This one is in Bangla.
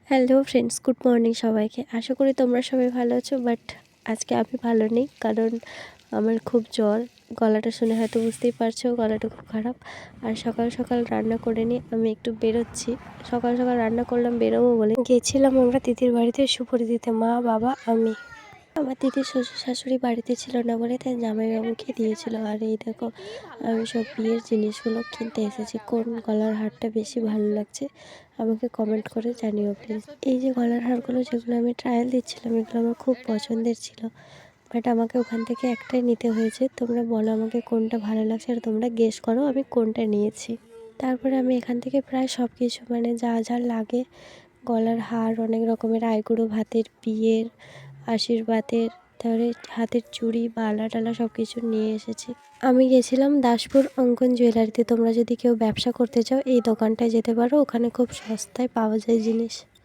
হ্যালো ফ্রেন্ডস, গুড মর্নিং সবাইকে। আশা করি তোমরা সবাই ভালো আছো। বাট আজকে আমি ভালো নেই, কারণ আমার খুব জ্বর। গলাটা শুনে হয়তো বুঝতেই পারছো, গলাটা খুব খারাপ। আর সকাল সকাল রান্না করে নিয়ে আমি একটু বেরোচ্ছি। সকাল সকাল রান্না করলাম, বেরোবো বলে গেছিলাম আমরা দিদির বাড়িতে সুপুরি দিতে, মা, বাবা, আমি। আমার দিদির শ্বশুর শাশুড়ি বাড়িতে ছিল না বলে তাই জামাইবাবুকে দিয়েছিল। আর এই দেখো, আমি সব বিয়ের জিনিসগুলো কিনতে এসেছি। কোন গলার হারটা বেশি ভালো লাগছে আমাকে কমেন্ট করে জানিও প্লিজ। এই যে গলার হারগুলো যেগুলো আমি ট্রায়াল দিচ্ছিলাম, এগুলো আমার খুব পছন্দের ছিল। বাট আমাকে ওখান থেকে একটাই নিতে হয়েছে। তোমরা বলো আমাকে কোনটা ভালো লাগছে, আর তোমরা গেস করো আমি কোনটা নিয়েছি। তারপরে আমি এখান থেকে প্রায় সব কিছু, মানে যা যা লাগে, গলার হার, অনেক রকমের আইবুড়ো ভাতের, বিয়ের, আশীর্বাদের, তারপরে হাতের চুড়ি, বালা টালা সব কিছু নিয়ে এসেছি। আমি গেছিলাম দাসপুর অঙ্কন জুয়েলারিতে। তোমরা যদি কেউ ব্যবসা করতে চাও এই দোকানটায় যেতে পারো, ওখানে খুব সস্তায় পাওয়া যায় জিনিস।